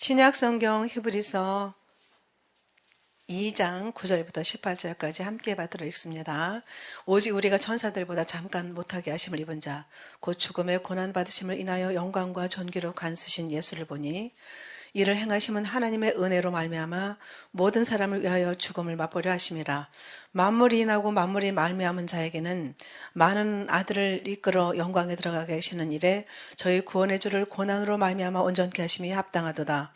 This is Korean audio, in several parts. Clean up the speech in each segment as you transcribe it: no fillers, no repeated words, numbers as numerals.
신약 성경 히브리서 2장 9절부터 18절까지 함께 받들어 읽습니다. 오직 우리가 천사들보다 잠깐 못하게 하심을 입은 자, 곧 죽음의 고난받으심을 인하여 영광과 존귀로 간쓰신 예수를 보니 이를 행하심은 하나님의 은혜로 말미암아 모든 사람을 위하여 죽음을 맛보려 하심이라. 만물이 인하고 만물이 말미암은 자에게는 많은 아들을 이끌어 영광에 들어가게 하시는 일에 저희 구원의 주를 고난으로 말미암아 온전케 하심이 합당하도다.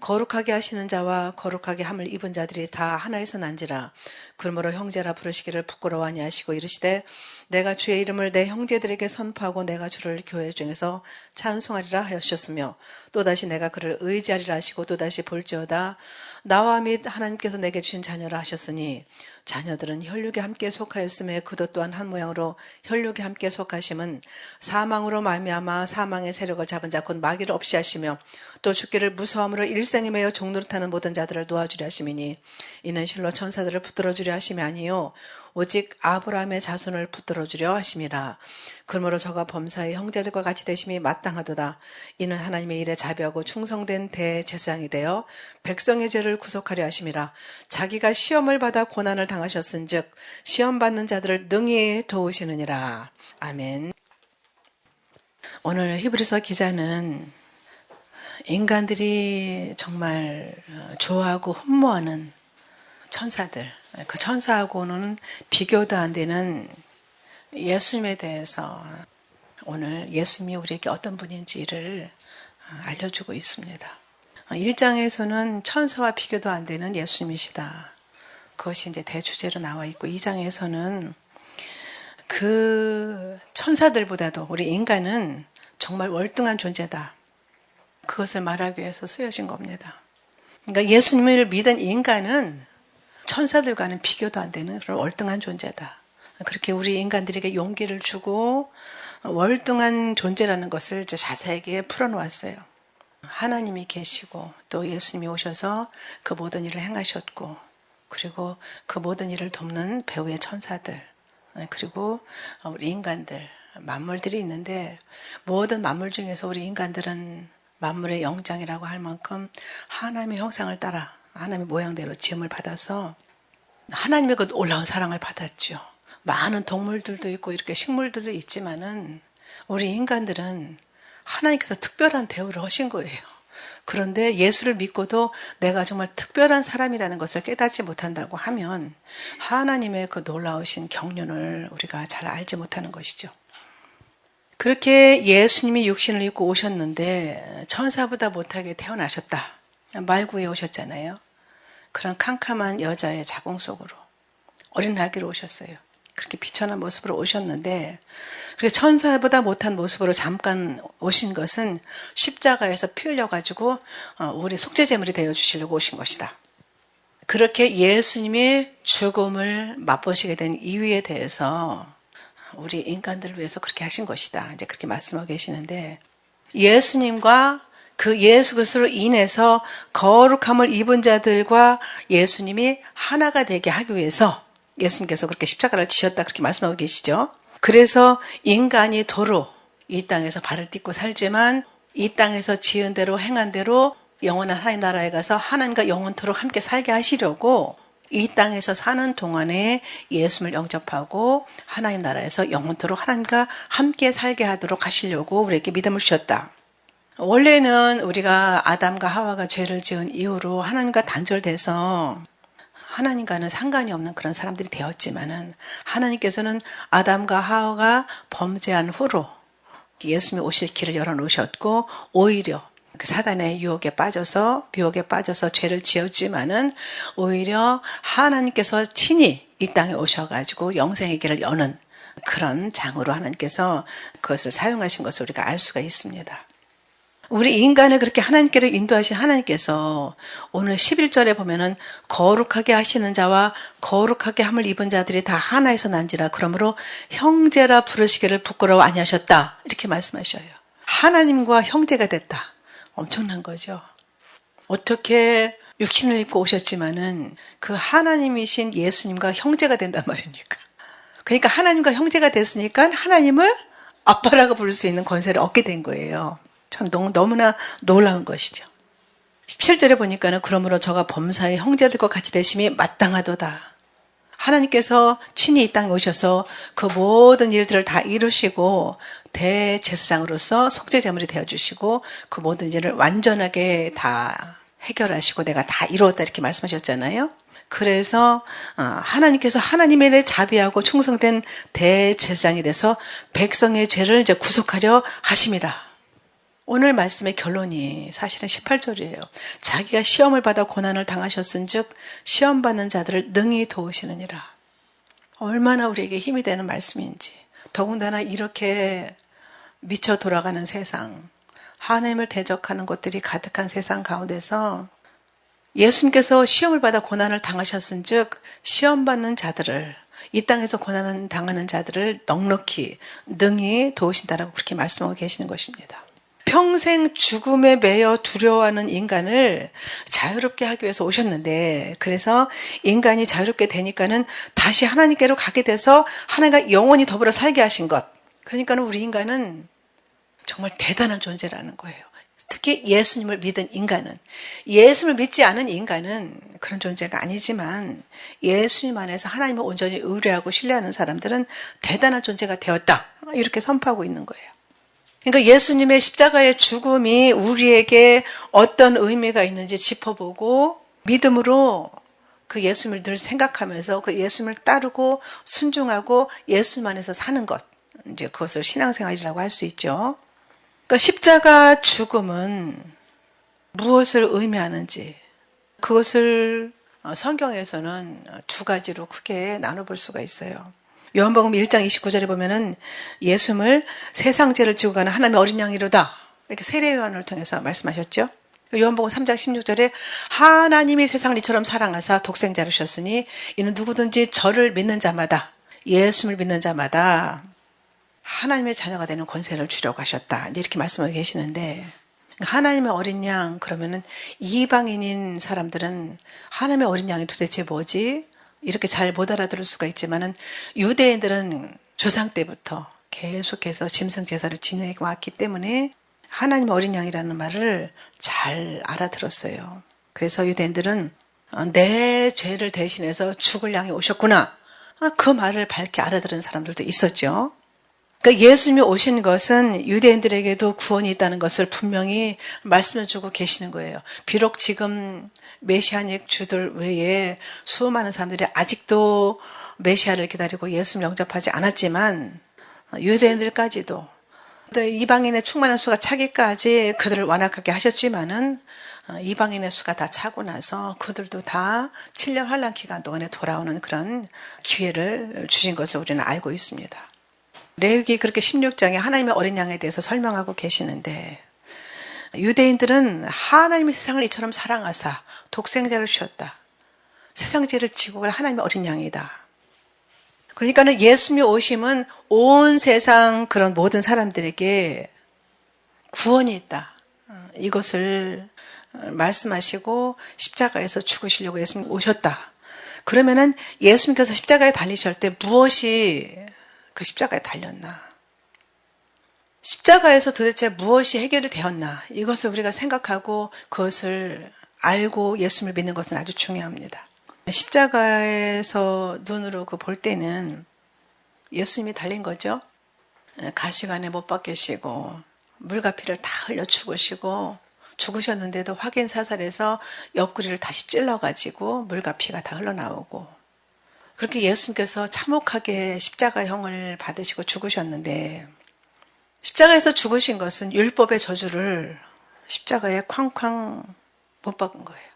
거룩하게 하시는 자와 거룩하게 함을 입은 자들이 다 하나에서 난지라. 그러므로 형제라 부르시기를 부끄러워하니 하시고 이르시되 내가 주의 이름을 내 형제들에게 선포하고 내가 주를 교회 중에서 찬송하리라 하셨으며 또다시 내가 그를 의지하리라 하시고 또다시 볼지어다 나와 및 하나님께서 내게 주신 자녀라 하셨으니 자녀들은 혈육에 함께 속하였음에 그도 또한 한 모양으로 혈육에 함께 속하심은 사망으로 말미암아 사망의 세력을 잡은 자 곧 마귀를 없이 하시며 또 죽기를 무서움으로 일생에 매여 종노릇하는 모든 자들을 도와주려 하심이니 이는 실로 천사들을 붙들어 주려 하심이 아니요 오직 아브라함의 자손을 붙들어 주려 하심이라. 그러므로 저가 범사의 형제들과 같이 되심이 마땅하도다. 이는 하나님의 일에 자비하고 충성된 대제사장이 되어 백성의 죄를 구속하려 하심이라. 자기가 시험을 받아 고난을 당하셨은즉 시험 받는 자들을 능히 도우시느니라. 아멘. 오늘 히브리서 기자는 인간들이 정말 좋아하고 흠모하는 천사들, 그 천사하고는 비교도 안 되는 예수님에 대해서 오늘 예수님이 우리에게 어떤 분인지를 알려주고 있습니다. 1장에서는 천사와 비교도 안 되는 예수님이시다. 그것이 이제 대주제로 나와 있고 2장에서는 그 천사들보다도 우리 인간은 정말 월등한 존재다. 그것을 말하기 위해서 쓰여진 겁니다. 그러니까 예수님을 믿은 인간은 천사들과는 비교도 안 되는 그런 월등한 존재다. 그렇게 우리 인간들에게 용기를 주고 월등한 존재라는 것을 자세하게 풀어놓았어요. 하나님이 계시고 또 예수님이 오셔서 그 모든 일을 행하셨고 그리고 그 모든 일을 돕는 배후의 천사들 그리고 우리 인간들 만물들이 있는데 모든 만물 중에서 우리 인간들은 만물의 영장이라고 할 만큼 하나님의 형상을 따라 하나님의 모양대로 지음을 받아서 하나님의 그 놀라운 사랑을 받았죠. 많은 동물들도 있고 이렇게 식물들도 있지만은 우리 인간들은 하나님께서 특별한 대우를 하신 거예요. 그런데 예수를 믿고도 내가 정말 특별한 사람이라는 것을 깨닫지 못한다고 하면 하나님의 그 놀라우신 경륜을 우리가 잘 알지 못하는 것이죠. 그렇게 예수님이 육신을 입고 오셨는데 천사보다 못하게 태어나셨다. 말구에 오셨잖아요. 그런 캄캄한 여자의 자궁 속으로 어린 아기로 오셨어요. 그렇게 비천한 모습으로 오셨는데 그래서 천사보다 못한 모습으로 잠깐 오신 것은 십자가에서 피 흘려가지고 우리 속죄제물이 되어주시려고 오신 것이다. 그렇게 예수님이 죽음을 맛보시게 된 이유에 대해서 우리 인간들을 위해서 그렇게 하신 것이다. 이제 그렇게 말씀하고 계시는데 예수님과 그 예수 그리스도로 인해서 거룩함을 입은 자들과 예수님이 하나가 되게 하기 위해서 예수님께서 그렇게 십자가를 지셨다 그렇게 말씀하고 계시죠. 그래서 인간이 도로 이 땅에서 발을 딛고 살지만 이 땅에서 지은 대로 행한 대로 영원한 하나님 나라에 가서 하나님과 영원토록 함께 살게 하시려고 이 땅에서 사는 동안에 예수님을 영접하고 하나님 나라에서 영원토록 하나님과 함께 살게 하도록 하시려고 우리에게 믿음을 주셨다. 원래는 우리가 아담과 하와가 죄를 지은 이후로 하나님과 단절돼서 하나님과는 상관이 없는 그런 사람들이 되었지만은 하나님께서는 아담과 하와가 범죄한 후로 예수님이 오실 길을 열어놓으셨고 오히려 그 사단의 유혹에 빠져서 미혹에 빠져서 죄를 지었지만은 오히려 하나님께서 친히 이 땅에 오셔가지고 영생의 길을 여는 그런 장으로 하나님께서 그것을 사용하신 것을 우리가 알 수가 있습니다. 우리 인간을 그렇게 하나님께로 인도하신 하나님께서 오늘 11절에 보면은 거룩하게 하시는 자와 거룩하게 함을 입은 자들이 다 하나에서 난지라. 그러므로 형제라 부르시기를 부끄러워 아니하셨다. 이렇게 말씀하셔요. 하나님과 형제가 됐다. 엄청난 거죠. 어떻게 육신을 입고 오셨지만은 그 하나님이신 예수님과 형제가 된단 말입니까? 그러니까 하나님과 형제가 됐으니까 하나님을 아빠라고 부를 수 있는 권세를 얻게 된 거예요. 참 너무나 놀라운 것이죠. 17절에 보니까는 그러므로 저가 범사의 형제들과 같이 되심이 마땅하도다. 하나님께서 친히 이 땅에 오셔서 그 모든 일들을 다 이루시고 대제사장으로서 속죄제물이 되어주시고 그 모든 일을 완전하게 다 해결하시고 내가 다 이루었다 이렇게 말씀하셨잖아요. 그래서 하나님께서 하나님의 일에 자비하고 충성된 대제사장이 돼서 백성의 죄를 이제 구속하려 하심이라. 오늘 말씀의 결론이 사실은 18절이에요. 자기가 시험을 받아 고난을 당하셨은즉 시험받는 자들을 능히 도우시느니라. 얼마나 우리에게 힘이 되는 말씀인지. 더군다나 이렇게 미쳐 돌아가는 세상, 하나님을 대적하는 것들이 가득한 세상 가운데서 예수님께서 시험을 받아 고난을 당하셨은즉 시험받는 자들을, 이 땅에서 고난을 당하는 자들을 넉넉히 능히 도우신다라고 그렇게 말씀하고 계시는 것입니다. 평생 죽음에 매여 두려워하는 인간을 자유롭게 하기 위해서 오셨는데, 그래서 인간이 자유롭게 되니까는 다시 하나님께로 가게 돼서 하나님과 영원히 더불어 살게 하신 것. 그러니까는 우리 인간은 정말 대단한 존재라는 거예요. 특히 예수님을 믿은 인간은, 예수님을 믿지 않은 인간은 그런 존재가 아니지만 예수님 안에서 하나님을 온전히 의뢰하고 신뢰하는 사람들은 대단한 존재가 되었다, 이렇게 선포하고 있는 거예요. 그러니까 예수님의 십자가의 죽음이 우리에게 어떤 의미가 있는지 짚어보고 믿음으로 그 예수님을 늘 생각하면서 그 예수님을 따르고 순종하고 예수님 안에서 사는 것, 이제 그것을 신앙생활이라고 할 수 있죠. 그러니까 십자가 죽음은 무엇을 의미하는지, 그것을 성경에서는 두 가지로 크게 나눠볼 수가 있어요. 요한복음 1장 29절에 보면은 예수님을 세상 죄를 지고 가는 하나님의 어린 양이로다, 이렇게 세례 요한을 통해서 말씀하셨죠. 요한복음 3장 16절에 하나님이 세상을 이처럼 사랑하사 독생자를 주셨으니 이는 누구든지 저를 믿는 자마다, 예수님을 믿는 자마다 하나님의 자녀가 되는 권세를 주려고 하셨다, 이렇게 말씀하고 계시는데, 하나님의 어린 양, 그러면은 이방인인 사람들은 하나님의 어린 양이 도대체 뭐지? 이렇게 잘 못 알아들을 수가 있지만은 유대인들은 조상 때부터 계속해서 짐승 제사를 지내고 왔기 때문에 하나님의 어린 양이라는 말을 잘 알아들었어요. 그래서 유대인들은 내 죄를 대신해서 죽을 양이 오셨구나, 그 말을 밝게 알아들은 사람들도 있었죠. 그러니까 예수님이 오신 것은 유대인들에게도 구원이 있다는 것을 분명히 말씀해 주고 계시는 거예요. 비록 지금 메시아닉 주들 외에 수많은 사람들이 아직도 메시아를 기다리고 예수님을 영접하지 않았지만 유대인들까지도, 이방인의 충만한 수가 차기까지 그들을 완악하게 하셨지만은 이방인의 수가 다 차고 나서 그들도 다 7년 환란 기간 동안에 돌아오는 그런 기회를 주신 것을 우리는 알고 있습니다. 레위기 그렇게 16장에 하나님의 어린 양에 대해서 설명하고 계시는데, 유대인들은 하나님이 세상을 이처럼 사랑하사 독생자를 주셨다, 세상 죄를 지고 갈 하나님의 어린 양이다. 그러니까는 예수님이 오심은 온 세상 그런 모든 사람들에게 구원이 있다, 이것을 말씀하시고 십자가에서 죽으시려고 예수님 오셨다. 그러면은 예수님께서 십자가에 달리실 때 무엇이 그 십자가에 달렸나? 십자가에서 도대체 무엇이 해결이 되었나? 이것을 우리가 생각하고 그것을 알고 예수님을 믿는 것은 아주 중요합니다. 십자가에서 눈으로 볼 때는 예수님이 달린 거죠. 가시관에 못 박히시고 물과 피를 다 흘려 죽으시고, 죽으셨는데도 확인 사살해서 옆구리를 다시 찔러가지고 물과 피가 다 흘러나오고, 그렇게 예수님께서 참혹하게 십자가형을 받으시고 죽으셨는데, 십자가에서 죽으신 것은 율법의 저주를 십자가에 쾅쾅 못 박은 거예요.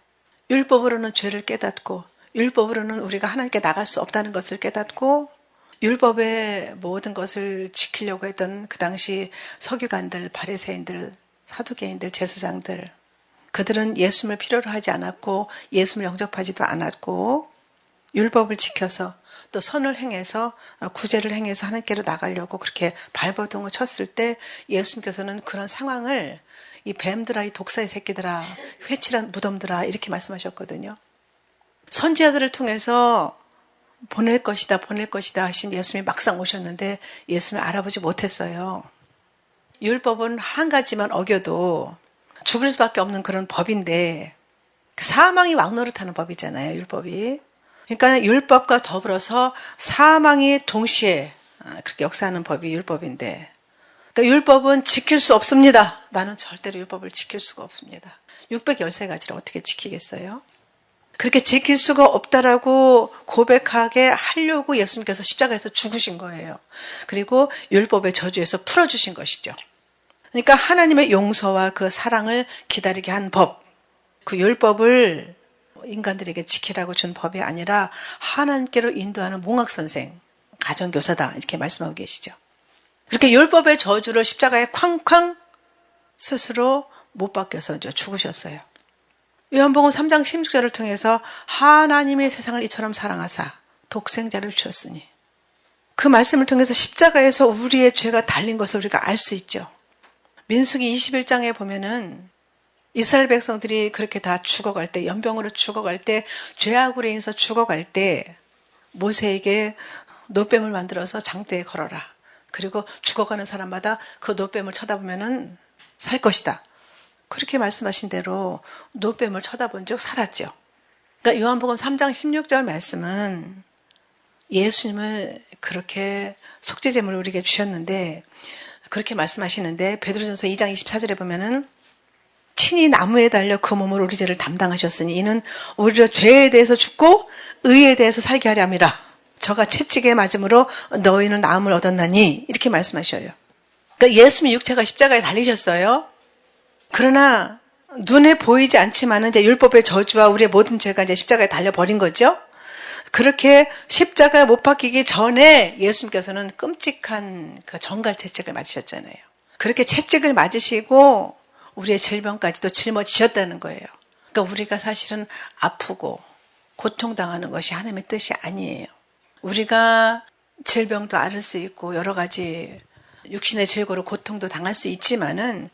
율법으로는 죄를 깨닫고, 율법으로는 우리가 하나님께 나갈 수 없다는 것을 깨닫고, 율법의 모든 것을 지키려고 했던 그 당시 서기관들, 바리새인들, 사두개인들, 제사장들, 그들은 예수님을 필요로 하지 않았고 예수님을 영접하지도 않았고 율법을 지켜서 또 선을 행해서 구제를 행해서 하나님께로 나가려고 그렇게 발버둥을 쳤을 때 예수님께서는 그런 상황을 이 뱀들아, 이 독사의 새끼들아, 회칠한 무덤들아, 이렇게 말씀하셨거든요. 선지자들을 통해서 보낼 것이다 하신 예수님이 막상 오셨는데 예수님을 알아보지 못했어요. 율법은 한 가지만 어겨도 죽을 수밖에 없는 그런 법인데 사망이 왕노릇하는 법이잖아요. 율법이. 그러니까 율법과 더불어서 사망이 동시에 그렇게 역사하는 법이 율법인데 그러니까 율법은 지킬 수 없습니다. 나는 절대로 율법을 지킬 수가 없습니다. 613가지를 어떻게 지키겠어요? 그렇게 지킬 수가 없다라고 고백하게 하려고 예수님께서 십자가에서 죽으신 거예요. 그리고 율법의 저주에서 풀어주신 것이죠. 그러니까 하나님의 용서와 그 사랑을 기다리게 한 법, 그 율법을 인간들에게 지키라고 준 법이 아니라 하나님께로 인도하는 몽학선생, 가정교사다 이렇게 말씀하고 계시죠. 그렇게 율법의 저주를 십자가에 쾅쾅 스스로 못 박혀서 죽으셨어요. 요한복음 3장 16절을 통해서 하나님의 세상을 이처럼 사랑하사 독생자를 주셨으니 그 말씀을 통해서 십자가에서 우리의 죄가 달린 것을 우리가 알 수 있죠. 민수기 21장에 보면은 이스라엘 백성들이 그렇게 다 죽어갈 때, 연병으로 죽어갈 때, 죄악으로 인해서 죽어갈 때 모세에게 노뱀을 만들어서 장대에 걸어라. 그리고 죽어가는 사람마다 그 노뱀을 쳐다보면은 살 것이다. 그렇게 말씀하신 대로 노뱀을 쳐다본 적 살았죠. 그러니까 요한복음 3장 16절 말씀은 예수님을 그렇게 속죄제물을 우리에게 주셨는데 그렇게 말씀하시는데 베드로전서 2장 24절에 보면은 친히 나무에 달려 그 몸으로 우리 죄를 담당하셨으니 이는 우리로 죄에 대해서 죽고 의에 대해서 살게 하려 함이라. 저가 채찍에 맞음으로 너희는 나음을 얻었나니 이렇게 말씀하셔요. 그러니까 예수님 육체가 십자가에 달리셨어요. 그러나 눈에 보이지 않지만은 이제 율법의 저주와 우리의 모든 죄가 이제 십자가에 달려버린 거죠. 그렇게 십자가에 못 박히기 전에 예수님께서는 끔찍한 그 정갈 채찍을 맞으셨잖아요. 그렇게 채찍을 맞으시고 우리의 질병까지도 짊어지셨다는 거예요. 그러니까 우리가 사실은 아프고 고통당하는 것이 하나님의 뜻이 아니에요. 우리가 질병도 앓을 수 있고 여러 가지 육신의 질고로 고통도 당할 수 있지만은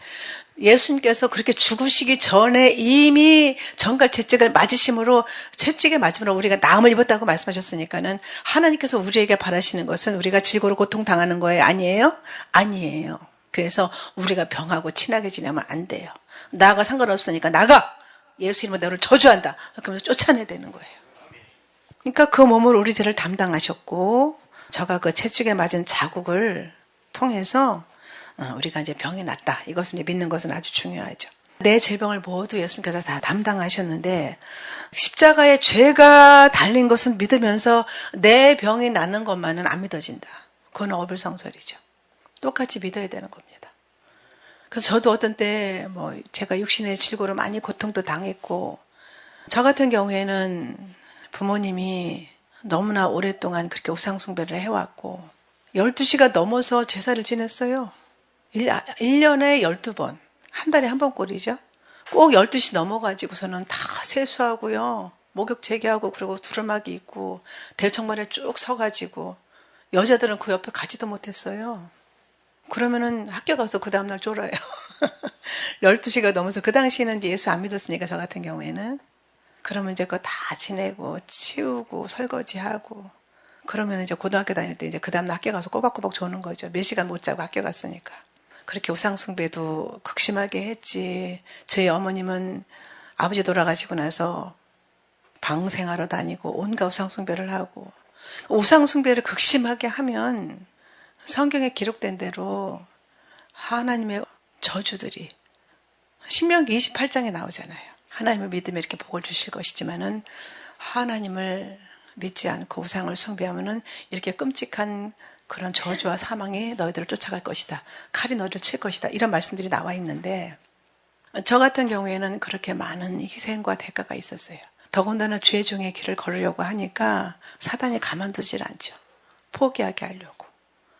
예수님께서 그렇게 죽으시기 전에 이미 정갈 채찍을 맞으심으로 채찍에 맞으므로 우리가 나음을 입었다고 말씀하셨으니까는 하나님께서 우리에게 바라시는 것은 우리가 질고로 고통 당하는 거예요? 아니에요? 아니에요. 그래서 우리가 병하고 친하게 지내면 안 돼요. 나가 상관없으니까 나가! 예수 이름으로 너를 저주한다. 그러면서 쫓아내야 되는 거예요. 그러니까 그 몸을 우리 죄를 담당하셨고 저가 그 채찍에 맞은 자국을 통해서 우리가 이제 병이 낫다. 이것을 이제 믿는 것은 아주 중요하죠. 내 질병을 모두 예수님께서 다 담당하셨는데 십자가에 죄가 달린 것은 믿으면서 내 병이 낫는 것만은 안 믿어진다. 그건 어불성설이죠. 똑같이 믿어야 되는 겁니다. 그래서 저도 어떤 때 제가 육신의 질고로 많이 고통도 당했고 저 같은 경우에는 부모님이 너무나 오랫동안 그렇게 우상숭배를 해왔고 12시가 넘어서 제사를 지냈어요. 1년에 12번. 한 달에 한 번 꼴이죠. 꼭 12시 넘어가지고서는 다 세수하고요. 목욕 재개하고 그리고 두루마기 입고 대청마루에 쭉 서가지고 여자들은 그 옆에 가지도 못했어요. 그러면은 학교 가서 그 다음날 쫄아요. 12시가 넘어서 그 당시에는 이제 예수 안 믿었으니까 저 같은 경우에는 그러면 이제 그거 다 지내고 치우고 설거지하고 그러면 이제 고등학교 다닐 때 이제 그 다음날 학교 가서 꼬박꼬박 조는 거죠. 몇 시간 못 자고 학교 갔으니까. 그렇게 우상숭배도 극심하게 했지. 저희 어머님은 아버지 돌아가시고 나서 방생하러 다니고 온갖 우상숭배를 하고 우상숭배를 극심하게 하면 성경에 기록된 대로 하나님의 저주들이 신명기 28장에 나오잖아요. 하나님을 믿으면 이렇게 복을 주실 것이지만은 하나님을 믿지 않고 우상을 숭배하면은 이렇게 끔찍한 그런 저주와 사망이 너희들을 쫓아갈 것이다. 칼이 너희를 칠 것이다. 이런 말씀들이 나와 있는데 저 같은 경우에는 그렇게 많은 희생과 대가가 있었어요. 더군다나 죄 중에 길을 걸으려고 하니까 사단이 가만두질 않죠. 포기하게 하려고.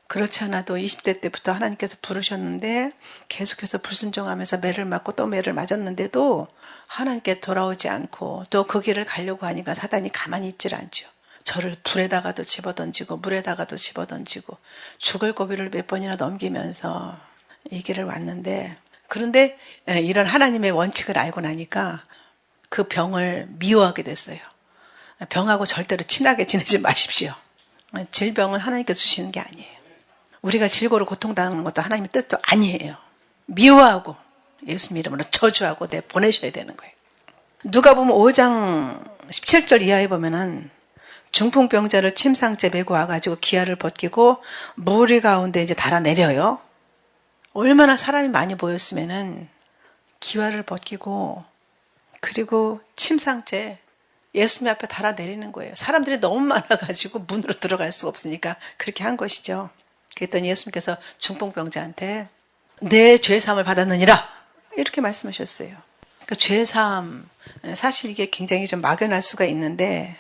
그렇지 않아도 20대 때부터 하나님께서 부르셨는데 계속해서 불순종하면서 매를 맞고 또 매를 맞았는데도 하나님께 돌아오지 않고 또 그 길을 가려고 하니까 사단이 가만히 있질 않죠. 저를 불에다가도 집어던지고 물에다가도 집어던지고 죽을 고비를 몇 번이나 넘기면서 이 길을 왔는데 그런데 이런 하나님의 원칙을 알고 나니까 그 병을 미워하게 됐어요. 병하고 절대로 친하게 지내지 마십시오. 질병은 하나님께서 주시는 게 아니에요. 우리가 질고로 고통당하는 것도 하나님의 뜻도 아니에요. 미워하고 예수님 이름으로 저주하고 내보내셔야 되는 거예요. 누가 보면 5장 17절 이하에 보면은 중풍병자를 침상째 메고 와가지고 기아를 벗기고 무리 가운데 이제 달아내려요. 얼마나 사람이 많이 모였으면은 기와를 벗기고 그리고 침상째 예수님 앞에 달아내리는 거예요. 사람들이 너무 많아가지고 문으로 들어갈 수가 없으니까 그렇게 한 것이죠. 그랬더니 예수님께서 중풍병자한테 내 죄사함을 받았느니라 이렇게 말씀하셨어요. 그러니까 죄사함, 사실 이게 굉장히 좀 막연할 수가 있는데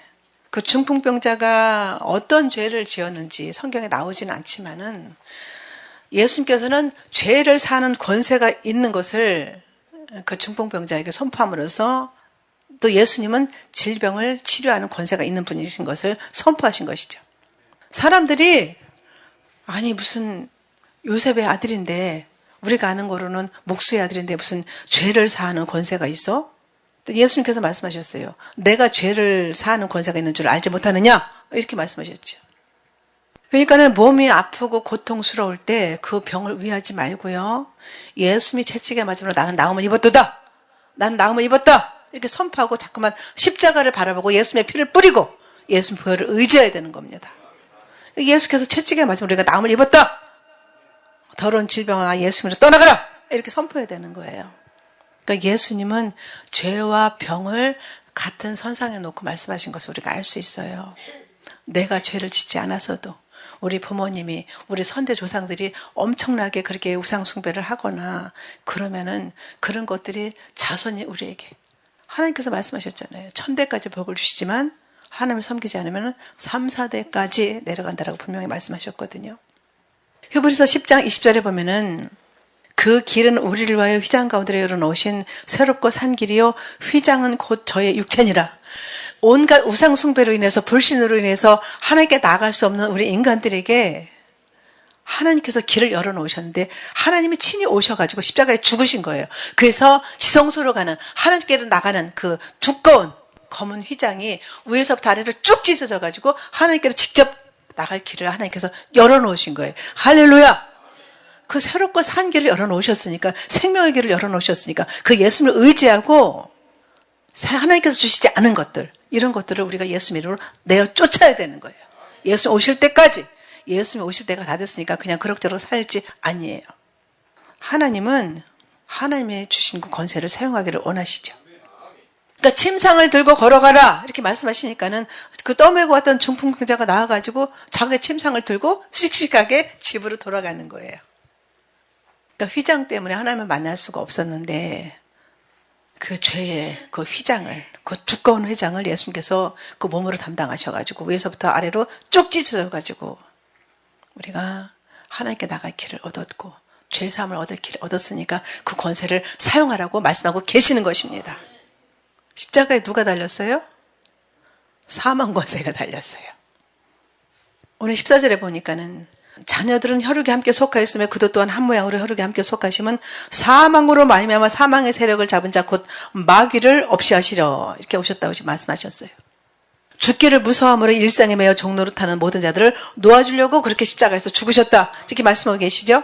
그 중풍병자가 어떤 죄를 지었는지 성경에 나오지는 않지만은 예수님께서는 죄를 사는 권세가 있는 것을 그 중풍병자에게 선포함으로써 또 예수님은 질병을 치료하는 권세가 있는 분이신 것을 선포하신 것이죠. 사람들이 아니 무슨 요셉의 아들인데 우리가 아는 거로는 목수의 아들인데 무슨 죄를 사하는 권세가 있어? 예수님께서 말씀하셨어요. 내가 죄를 사하는 권세가 있는 줄 알지 못하느냐? 이렇게 말씀하셨죠. 그러니까는 몸이 아프고 고통스러울 때 그 병을 위하지 말고요. 예수님이 채찍에 맞으므로 나는 나음을 입었도다. 나는 나음을 입었다. 이렇게 선포하고 자꾸만 십자가를 바라보고 예수님의 피를 뿌리고 예수님 보혈을 의지해야 되는 겁니다. 예수께서 채찍에 맞으면 우리가 나음을 입었다. 더러운 질병아 예수님으로 떠나가라. 이렇게 선포해야 되는 거예요. 그러니까 예수님은 죄와 병을 같은 선상에 놓고 말씀하신 것을 우리가 알 수 있어요. 내가 죄를 짓지 않아서도 우리 부모님이 우리 선대 조상들이 엄청나게 그렇게 우상 숭배를 하거나 그러면은 그런 것들이 자손이 우리에게 하나님께서 말씀하셨잖아요. 1000대까지 복을 주시지만 하나님을 섬기지 않으면 3, 4대까지 내려간다라고 분명히 말씀하셨거든요. 히브리서 10장 20절에 보면은 그 길은 우리를 위하여 휘장 가운데 열어놓으신 새롭고 산 길이요 휘장은 곧 저의 육체니라. 온갖 우상 숭배로 인해서 불신으로 인해서 하나님께 나아갈 수 없는 우리 인간들에게 하나님께서 길을 열어놓으셨는데 하나님이 친히 오셔가지고 십자가에 죽으신 거예요. 그래서 지성소로 가는 하나님께로 나가는 그 두꺼운 검은 휘장이 위에서부터 아래로 쭉 찢어져가지고 하나님께로 직접 나갈 길을 하나님께서 열어놓으신 거예요. 할렐루야! 그 새롭고 산 길을 열어놓으셨으니까 생명의 길을 열어놓으셨으니까 그 예수님을 의지하고 하나님께서 주시지 않은 것들 이런 것들을 우리가 예수님 이름으로 내어 쫓아야 되는 거예요. 예수님 오실 때까지 예수님 오실 때가 다 됐으니까 그냥 그럭저럭 살지 아니에요. 하나님은 하나님이 주신 그 권세를 사용하기를 원하시죠. 그러니까 침상을 들고 걸어가라 이렇게 말씀하시니까는 그 떠매고 왔던 중풍병자가 나와가지고 자기 침상을 들고 씩씩하게 집으로 돌아가는 거예요. 그러니까 휘장 때문에 하나님을 만날 수가 없었는데 그 죄의 그 휘장을 그 두꺼운 휘장을 예수님께서 그 몸으로 담당하셔가지고 위에서부터 아래로 쭉 찢어져가지고 우리가 하나님께 나갈 길을 얻었고 죄사함을 얻을 길을 얻었으니까 그 권세를 사용하라고 말씀하고 계시는 것입니다. 십자가에 누가 달렸어요? 사망 권세가 달렸어요. 오늘 14절에 보니까는 자녀들은 혈육에 함께 속하였으며 그도 또한 한 모양으로 혈육에 함께 속하시면 사망으로 말미암아 사망의 세력을 잡은 자 곧 마귀를 없이 하시려 이렇게 오셨다고 말씀하셨어요. 죽기를 무서워함으로 일상에 매여 종로로 타는 모든 자들을 놓아주려고 그렇게 십자가에서 죽으셨다 이렇게 말씀하고 계시죠.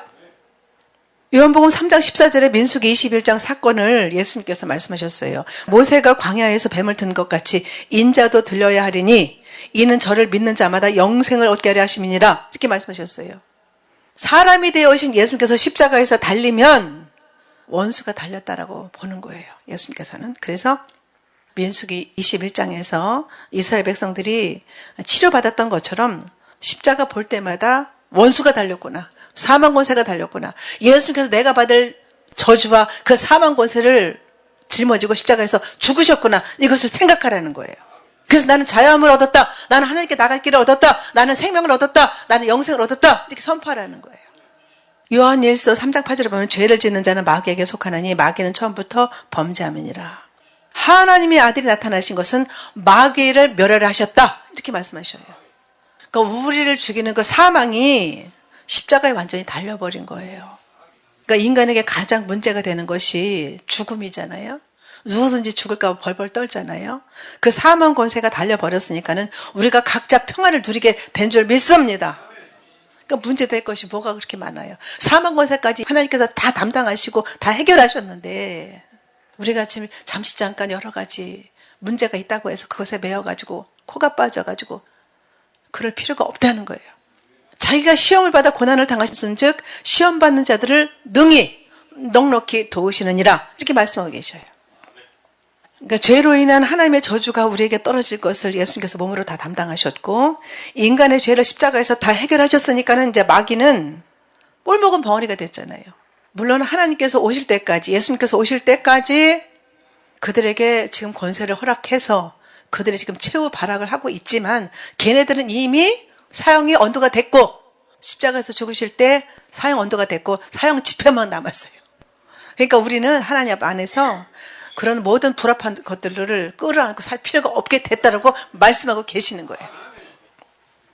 요한복음 3장 14절에 민수기 21장 사건을 예수님께서 말씀하셨어요. 모세가 광야에서 뱀을 든 것 같이 인자도 들려야 하리니 이는 저를 믿는 자마다 영생을 얻게 하려 하심이니라 이렇게 말씀하셨어요. 사람이 되어 오신 예수님께서 십자가에서 달리면 원수가 달렸다라고 보는 거예요. 예수님께서는. 그래서 민수기 21장에서 이스라엘 백성들이 치료받았던 것처럼 십자가 볼 때마다 원수가 달렸구나. 사망 권세가 달렸구나. 예수님께서 내가 받을 저주와 그 사망 권세를 짊어지고 십자가에서 죽으셨구나. 이것을 생각하라는 거예요. 그래서 나는 자유함을 얻었다. 나는 하나님께 나갈 길을 얻었다. 나는 생명을 얻었다. 나는 영생을 얻었다. 이렇게 선포하라는 거예요. 요한일서 3장 8절에 보면 죄를 짓는 자는 마귀에게 속하나니 마귀는 처음부터 범죄함이니라. 하나님의 아들이 나타나신 것은 마귀를 멸하려 하셨다. 이렇게 말씀하셔요. 그러니까 우리를 죽이는 그 사망이 십자가에 완전히 달려버린 거예요. 그러니까 인간에게 가장 문제가 되는 것이 죽음이잖아요. 누구든지 죽을까 봐 벌벌 떨잖아요. 그 사망 권세가 달려버렸으니까는 우리가 각자 평안을 누리게 된 줄 믿습니다. 그러니까 문제될 것이 뭐가 그렇게 많아요. 사망 권세까지 하나님께서 다 담당하시고 다 해결하셨는데 우리가 지금 잠시 잠깐 여러 가지 문제가 있다고 해서 그것에 매여가지고 코가 빠져가지고 그럴 필요가 없다는 거예요. 자기가 시험을 받아 고난을 당하셨은즉 시험 받는 자들을 능히 넉넉히 도우시느니라 이렇게 말씀하고 계셔요. 그러니까 죄로 인한 하나님의 저주가 우리에게 떨어질 것을 예수님께서 몸으로 다 담당하셨고 인간의 죄를 십자가에서 다 해결하셨으니까는 이제 마귀는 꼴먹은 벙어리가 됐잖아요. 물론 하나님께서 오실 때까지 예수님께서 오실 때까지 그들에게 지금 권세를 허락해서 그들이 지금 최후 발악을 하고 있지만 걔네들은 이미 사형이 언도가 됐고 십자가에서 죽으실 때 사형 언도가 됐고 사형 집회만 남았어요. 그러니까 우리는 하나님 안에서 그런 모든 불합한 것들을 끌어안고 살 필요가 없게 됐다라고 말씀하고 계시는 거예요.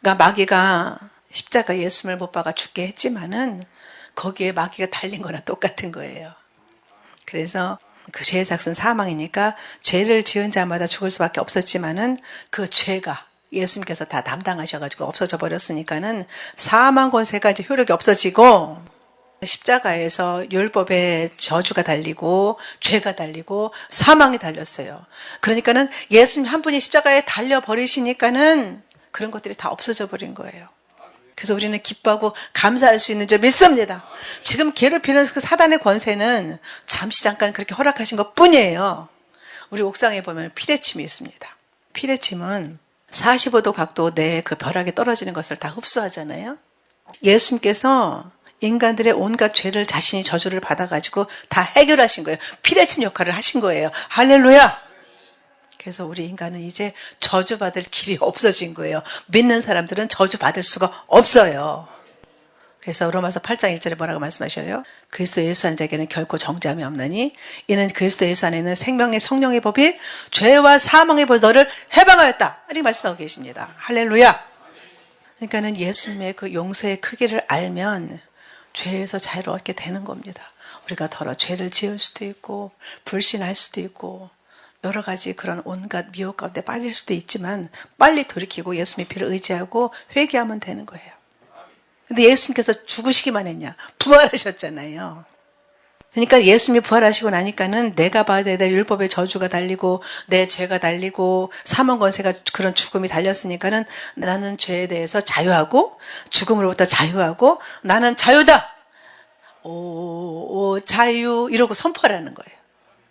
그러니까 마귀가 십자가 예수님을 못 박아 죽게 했지만은 거기에 마귀가 달린 거나 똑같은 거예요. 그래서 그 죄의 삭은 사망이니까 죄를 지은 자마다 죽을 수밖에 없었지만은 그 죄가 예수님께서 다 담당하셔가지고 없어져 버렸으니까는 사망 권세가 이제 효력이 없어지고 십자가에서 율법의 저주가 달리고 죄가 달리고 사망이 달렸어요. 그러니까는 예수님 한 분이 십자가에 달려 버리시니까는 그런 것들이 다 없어져 버린 거예요. 그래서 우리는 기뻐하고 감사할 수 있는 줄 믿습니다. 지금 괴롭히는 그 사단의 권세는 잠시 잠깐 그렇게 허락하신 것 뿐이에요. 우리 옥상에 보면 피레침이 있습니다. 피레침은 45도 각도 내 그 벼락에 떨어지는 것을 다 흡수하잖아요. 예수님께서 인간들의 온갖 죄를 자신이 저주를 받아가지고 다 해결하신 거예요. 피레침 역할을 하신 거예요. 할렐루야! 그래서 우리 인간은 이제 저주받을 길이 없어진 거예요. 믿는 사람들은 저주받을 수가 없어요. 그래서 로마서 8장 1절에 뭐라고 말씀하셔요? 그리스도 예수 안에 자에게는 결코 정죄함이 없나니 이는 그리스도 예수 안에는 생명의 성령의 법이 죄와 사망의 법이 너를 해방하였다. 이렇게 말씀하고 계십니다. 할렐루야! 그러니까는 예수님의 그 용서의 크기를 알면 죄에서 자유롭게 되는 겁니다. 우리가 더러 죄를 지을 수도 있고 불신할 수도 있고 여러 가지 그런 온갖 미혹 가운데 빠질 수도 있지만 빨리 돌이키고 예수님의 피를 의지하고 회개하면 되는 거예요. 근데 예수님께서 죽으시기만 했냐? 부활하셨잖아요. 그러니까 예수님이 부활하시고 나니까는 내가 받아야 될 율법의 저주가 달리고 내 죄가 달리고 사망 권세가 그런 죽음이 달렸으니까는 나는 죄에 대해서 자유하고 죽음으로부터 자유하고 나는 자유다. 오 자유 이러고 선포하라는 거예요.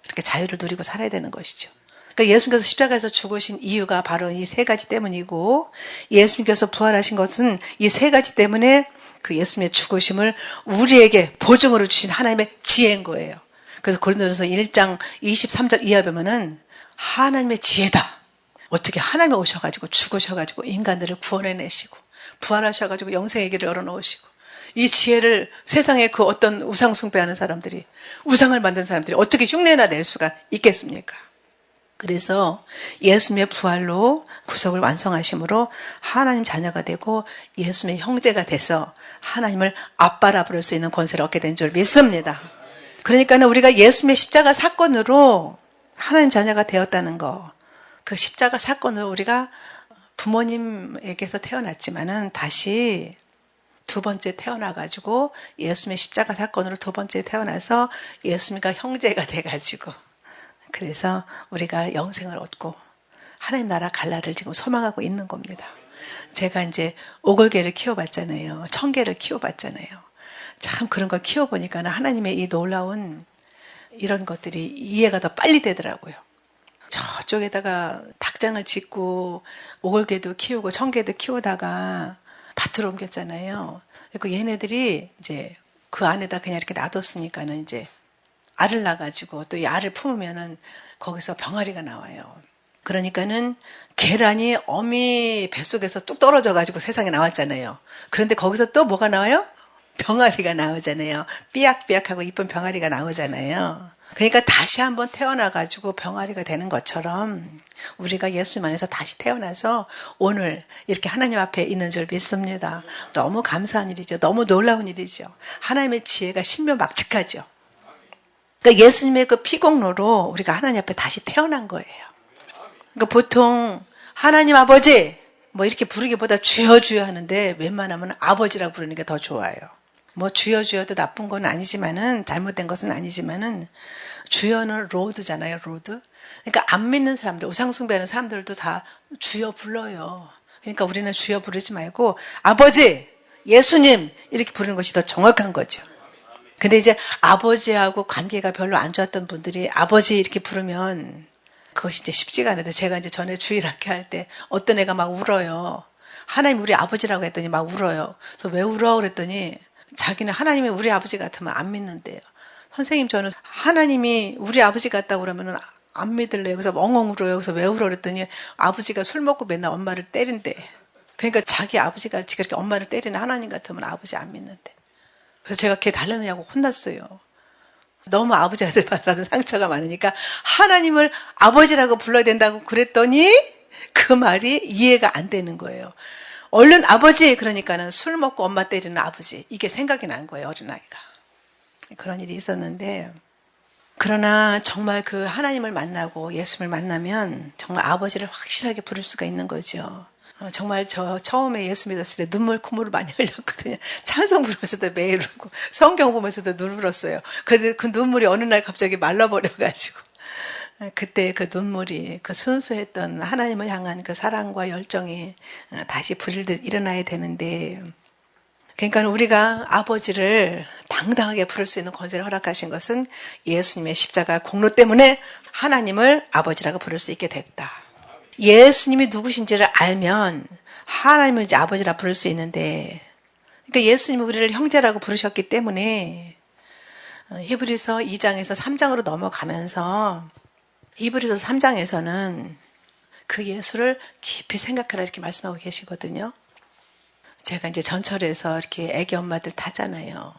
이렇게 자유를 누리고 살아야 되는 것이죠. 그러니까 예수님께서 십자가에서 죽으신 이유가 바로 이 세 가지 때문이고 예수님께서 부활하신 것은 이 세 가지 때문에 그 예수님의 죽으심을 우리에게 보증으로 주신 하나님의 지혜인 거예요. 그래서 고린도전서 1장 23절 이하 보면은 하나님의 지혜다. 어떻게 하나님이 오셔가지고 죽으셔가지고 인간들을 구원해내시고 부활하셔가지고 영생의 길을 열어놓으시고 이 지혜를 세상에 그 어떤 우상 숭배하는 사람들이 우상을 만든 사람들이 어떻게 흉내나 낼 수가 있겠습니까? 그래서 예수님의 부활로 구속을 완성하심으로 하나님 자녀가 되고 예수님의 형제가 돼서 하나님을 아빠라 부를 수 있는 권세를 얻게 된 줄 믿습니다. 그러니까는 우리가 예수님의 십자가 사건으로 하나님 자녀가 되었다는 거, 그 십자가 사건으로 우리가 부모님에게서 태어났지만은 다시 두 번째 태어나가지고 예수님의 십자가 사건으로 두 번째 태어나서 예수님과 형제가 돼가지고 그래서 우리가 영생을 얻고 하나님 나라 갈 날을 지금 소망하고 있는 겁니다. 제가 이제 오골개를 키워봤잖아요. 청개를 키워봤잖아요. 참 그런 걸 키워보니까 하나님의 이 놀라운 이런 것들이 이해가 더 빨리 되더라고요. 저쪽에다가 닭장을 짓고 오골개도 키우고 청개도 키우다가 밭으로 옮겼잖아요. 그리고 얘네들이 이제 그 안에다 그냥 이렇게 놔뒀으니까는 이제 알을 낳아가지고 또 이 알을 품으면은 거기서 병아리가 나와요. 그러니까는 계란이 어미 뱃속에서 뚝 떨어져가지고 세상에 나왔잖아요. 그런데 거기서 또 뭐가 나와요? 병아리가 나오잖아요. 삐약삐약하고 이쁜 병아리가 나오잖아요. 그러니까 다시 한번 태어나가지고 병아리가 되는 것처럼 우리가 예수님 안에서 다시 태어나서 오늘 이렇게 하나님 앞에 있는 줄 믿습니다. 너무 감사한 일이죠. 너무 놀라운 일이죠. 하나님의 지혜가 신묘막측하죠. 그러니까 예수님의 그 피공로로 우리가 하나님 앞에 다시 태어난 거예요. 그러니까 보통 하나님 아버지 뭐 이렇게 부르기보다 주여 주여 하는데 웬만하면 아버지라고 부르는 게 더 좋아요. 뭐 주여 주여도 나쁜 건 아니지만은, 잘못된 것은 아니지만은, 주여는 로드잖아요, 로드. 그러니까 안 믿는 사람들, 우상숭배하는 사람들도 다 주여 불러요. 그러니까 우리는 주여 부르지 말고 아버지, 예수님 이렇게 부르는 것이 더 정확한 거죠. 근데 이제 아버지하고 관계가 별로 안 좋았던 분들이 아버지 이렇게 부르면 그것이 이제 쉽지가 않은데, 제가 이제 전에 주일학교 할 때 어떤 애가 막 울어요. 하나님 우리 아버지라고 했더니 막 울어요. 그래서 왜 울어? 그랬더니 자기는 하나님이 우리 아버지 같으면 안 믿는데요. 선생님, 저는 하나님이 우리 아버지 같다고 그러면 안 믿을래요. 그래서 엉엉 울어요. 그래서 왜 울어? 그랬더니 아버지가 술 먹고 맨날 엄마를 때린대. 그러니까 자기 아버지같이 그렇게 엄마를 때리는 하나님 같으면 아버지 안 믿는데. 그래서 제가 걔 달래느냐고 혼났어요. 너무 아버지한테 받은 상처가 많으니까 하나님을 아버지라고 불러야 된다고 그랬더니 그 말이 이해가 안 되는 거예요. 얼른 아버지 그러니까는 술 먹고 엄마 때리는 아버지, 이게 생각이 난 거예요, 어린아이가. 그런 일이 있었는데, 그러나 정말 그 하나님을 만나고 예수를 만나면 정말 아버지를 확실하게 부를 수가 있는 거죠. 정말 저 처음에 예수 믿었을 때 눈물 콧물을 많이 흘렸거든요. 찬송 부르면서도 매일 울고 성경 보면서도 눈을 흘렸어요. 근데 그 눈물이 어느 날 갑자기 말라버려가지고, 그때 그 눈물이, 그 순수했던 하나님을 향한 그 사랑과 열정이 다시 불일듯 일어나야 되는데, 그러니까 우리가 아버지를 당당하게 부를 수 있는 권세를 허락하신 것은 예수님의 십자가 공로 때문에 하나님을 아버지라고 부를 수 있게 됐다. 예수님이 누구신지를 알면 하나님을 이제 아버지라 부를 수 있는데, 그러니까 예수님이 우리를 형제라고 부르셨기 때문에 히브리서 2장에서 3장으로 넘어가면서 히브리서 3장에서는 그 예수를 깊이 생각하라 이렇게 말씀하고 계시거든요. 제가 이제 전철에서 이렇게 애기 엄마들 타잖아요.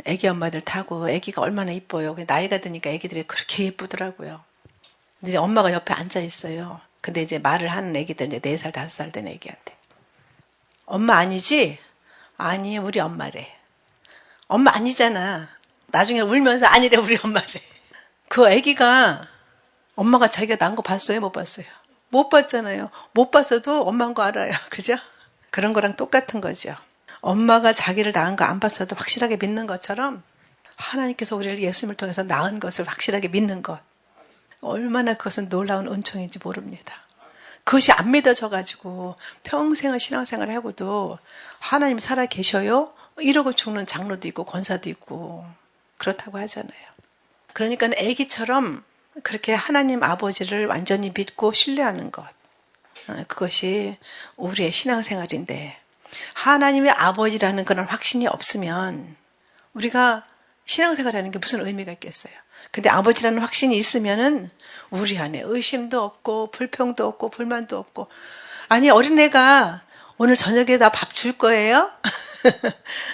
애기 엄마들 타고 애기가 얼마나 이뻐요. 나이가 드니까 애기들이 그렇게 예쁘더라고요. 근데 이제 엄마가 옆에 앉아 있어요. 근데 이제 말을 하는 애기들, 이제 4살, 5살 된 애기한테. 엄마 아니지? 아니, 우리 엄마래. 엄마 아니잖아. 나중에 울면서 아니래, 우리 엄마래. 그 애기가 엄마가 자기가 낳은 거 봤어요? 못 봤어요? 못 봤잖아요. 못 봤어도 엄마인 거 알아요. 그죠? 그런 거랑 똑같은 거죠. 엄마가 자기를 낳은 거 안 봤어도 확실하게 믿는 것처럼 하나님께서 우리를 예수님을 통해서 낳은 것을 확실하게 믿는 것. 얼마나 그것은 놀라운 은총인지 모릅니다. 그것이 안 믿어져가지고 평생을 신앙생활을 하고도 하나님 살아 계셔요? 이러고 죽는 장로도 있고 권사도 있고 그렇다고 하잖아요. 그러니까 애기처럼 그렇게 하나님 아버지를 완전히 믿고 신뢰하는 것, 그것이 우리의 신앙생활인데, 하나님의 아버지라는 그런 확신이 없으면 우리가 신앙생활하는 게 무슨 의미가 있겠어요. 근데 아버지라는 확신이 있으면은 우리 안에 의심도 없고 불평도 없고 불만도 없고, 아니 어린애가 오늘 저녁에 나 밥 줄 거예요?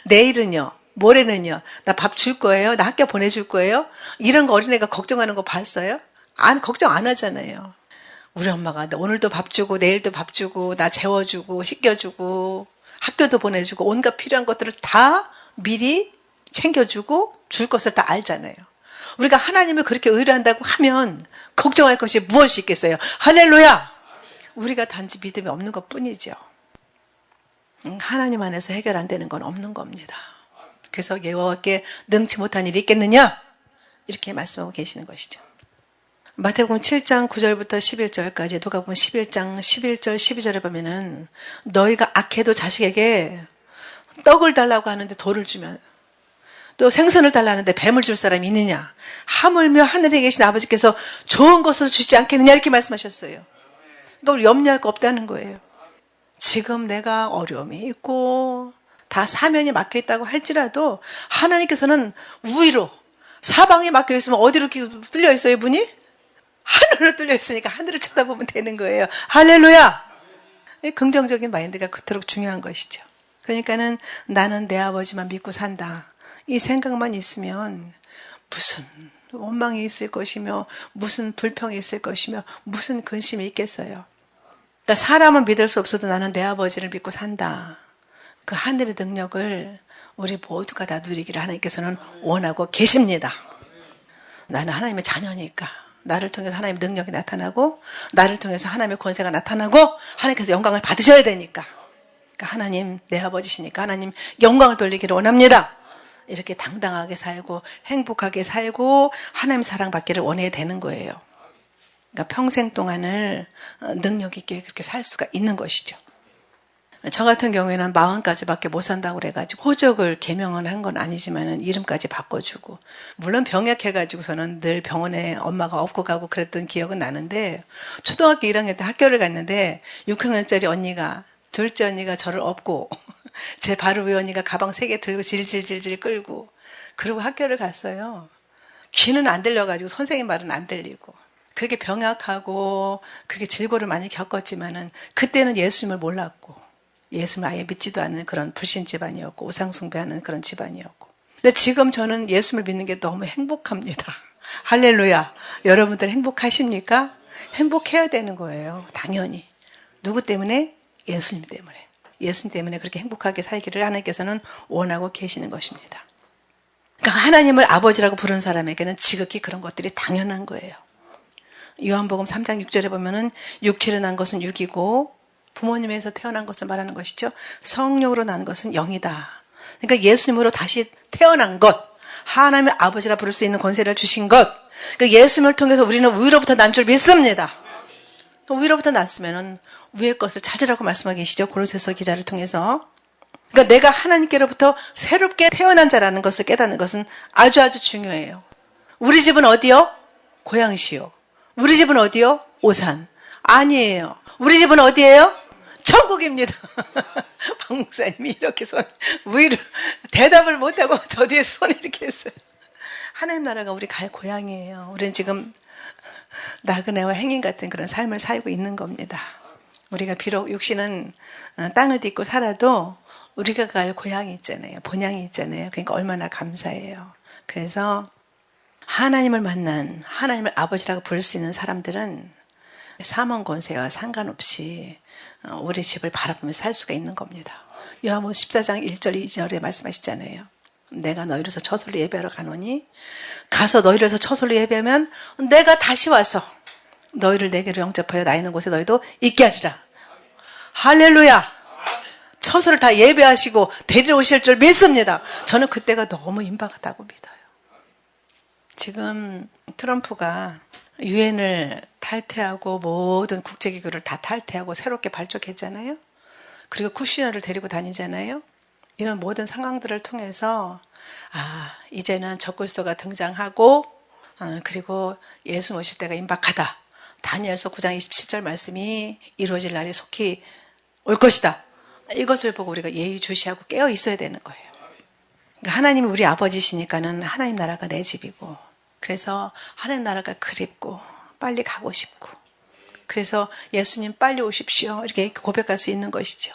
내일은요? 모레는요? 나 밥 줄 거예요? 나 학교 보내줄 거예요? 이런 거 어린애가 걱정하는 거 봤어요? 걱정 안 하잖아요. 우리 엄마가 오늘도 밥 주고 내일도 밥 주고 나 재워주고 씻겨주고 학교도 보내주고 온갖 필요한 것들을 다 미리 챙겨주고 줄 것을 다 알잖아요. 우리가 하나님을 그렇게 의뢰한다고 하면 걱정할 것이 무엇이 있겠어요? 할렐루야! 우리가 단지 믿음이 없는 것 뿐이죠. 하나님 안에서 해결 안 되는 건 없는 겁니다. 그래서 여호와께 능치 못한 일이 있겠느냐? 이렇게 말씀하고 계시는 것이죠. 마태복음 7장 9절부터 11절까지, 누가 보면 11장 11절 12절에 보면은 너희가 악해도 자식에게 떡을 달라고 하는데 돌을 주면, 또 생선을 달라는데 뱀을 줄 사람이 있느냐? 하물며 하늘에 계신 아버지께서 좋은 것을 주지 않겠느냐? 이렇게 말씀하셨어요. 그러니까 우리 염려할 거 없다는 거예요. 지금 내가 어려움이 있고 다 사면이 막혀 있다고 할지라도 하나님께서는 우위로 사방에 막혀 있으면 어디로 뚫려 있어요, 문이? 하늘로 뚫려 있으니까 하늘을 쳐다보면 되는 거예요. 할렐루야! 긍정적인 마인드가 그토록 중요한 것이죠. 그러니까는 나는 내 아버지만 믿고 산다, 이 생각만 있으면 무슨 원망이 있을 것이며 무슨 불평이 있을 것이며 무슨 근심이 있겠어요. 그러니까 사람은 믿을 수 없어도 나는 내 아버지를 믿고 산다, 그 하늘의 능력을 우리 모두가 다 누리기를 하나님께서는 원하고 계십니다. 나는 하나님의 자녀니까 나를 통해서 하나님의 능력이 나타나고 나를 통해서 하나님의 권세가 나타나고 하나님께서 영광을 받으셔야 되니까. 그러니까 하나님 내 아버지시니까 하나님 영광을 돌리기를 원합니다. 이렇게 당당하게 살고 행복하게 살고 하나님 사랑받기를 원해야 되는 거예요. 그러니까 평생 동안을 능력 있게 그렇게 살 수가 있는 것이죠. 저 같은 경우에는 40까지밖에 못 산다고 그래가지고 호적을 개명을 한 건 아니지만은 이름까지 바꿔주고, 물론 병약해가지고서는 늘 병원에 엄마가 업고 가고 그랬던 기억은 나는데, 초등학교 1학년 때 학교를 갔는데 6학년짜리 언니가, 둘째 언니가 저를 업고 제 바로 위에 언니가 가방 3개 들고 질질질질 끌고 그러고 학교를 갔어요. 귀는 안 들려가지고 선생님 말은 안 들리고 그렇게 병약하고 그렇게 질고를 많이 겪었지만은 그때는 예수님을 몰랐고 예수님을 아예 믿지도 않는 그런 불신 집안이었고 우상숭배하는 그런 집안이었고, 근데 지금 저는 예수님을 믿는 게 너무 행복합니다. 할렐루야. 여러분들 행복하십니까? 행복해야 되는 거예요. 당연히. 누구 때문에? 예수님 때문에. 예수님 때문에 그렇게 행복하게 살기를 하나님께서는 원하고 계시는 것입니다. 그러니까 하나님을 아버지라고 부르는 사람에게는 지극히 그런 것들이 당연한 거예요. 요한복음 3장 6절에 보면은 육체로 난 것은 육이고 부모님에서 태어난 것을 말하는 것이죠. 성령으로 난 것은 영이다. 그러니까 예수님으로 다시 태어난 것, 하나님의 아버지라 부를 수 있는 권세를 주신 것, 그러니까 예수님을 통해서 우리는 위로부터 난 줄 믿습니다. 위로부터 났으면은 위의 것을 찾으라고 말씀하고 계시죠. 고로새서 기자를 통해서. 그러니까 내가 하나님께로부터 새롭게 태어난 자라는 것을 깨닫는 것은 아주 중요해요. 우리 집은 어디요? 고양시요. 우리 집은 어디요? 오산. 아니에요. 우리 집은 어디예요? 천국입니다. 박 목사님이 이렇게 위로 대답을 못하고 저 뒤에서 손을 이렇게 했어요. 하나님 나라가 우리 갈 고향이에요. 우리는 지금 나그네와 행인 같은 그런 삶을 살고 있는 겁니다. 우리가 비록 육신은 땅을 딛고 살아도 우리가 갈 고향이 있잖아요. 본향이 있잖아요. 그러니까 얼마나 감사해요. 그래서 하나님을 만난, 하나님을 아버지라고 부를 수 있는 사람들은 사망 권세와 상관없이 우리 집을 바라보며 살 수가 있는 겁니다. 요한복음 14장 1절 2절에 말씀하시잖아요. 내가 너희로서 처소로 예배하러 가노니 가서 너희로서 처소로 예배하면 내가 다시 와서 너희를 내게로 영접하여 나 있는 곳에 너희도 있게 하리라. 할렐루야. 처소를 다 예배하시고 데리러 오실 줄 믿습니다. 저는 그때가 너무 임박하다고 믿어요. 지금 트럼프가 유엔을 탈퇴하고 모든 국제기구를 다 탈퇴하고 새롭게 발족했잖아요. 그리고 쿠시너를 데리고 다니잖아요. 이런 모든 상황들을 통해서 이제는 적그리스도가 등장하고 그리고 예수 오실 때가 임박하다. 다니엘서 9장 27절 말씀이 이루어질 날이 속히 올 것이다. 이것을 보고 우리가 예의주시하고 깨어 있어야 되는 거예요. 그러니까 하나님이 우리 아버지시니까는 하나님 나라가 내 집이고, 그래서 하나님 나라가 그립고 빨리 가고 싶고, 그래서 예수님 빨리 오십시오 이렇게 고백할 수 있는 것이죠.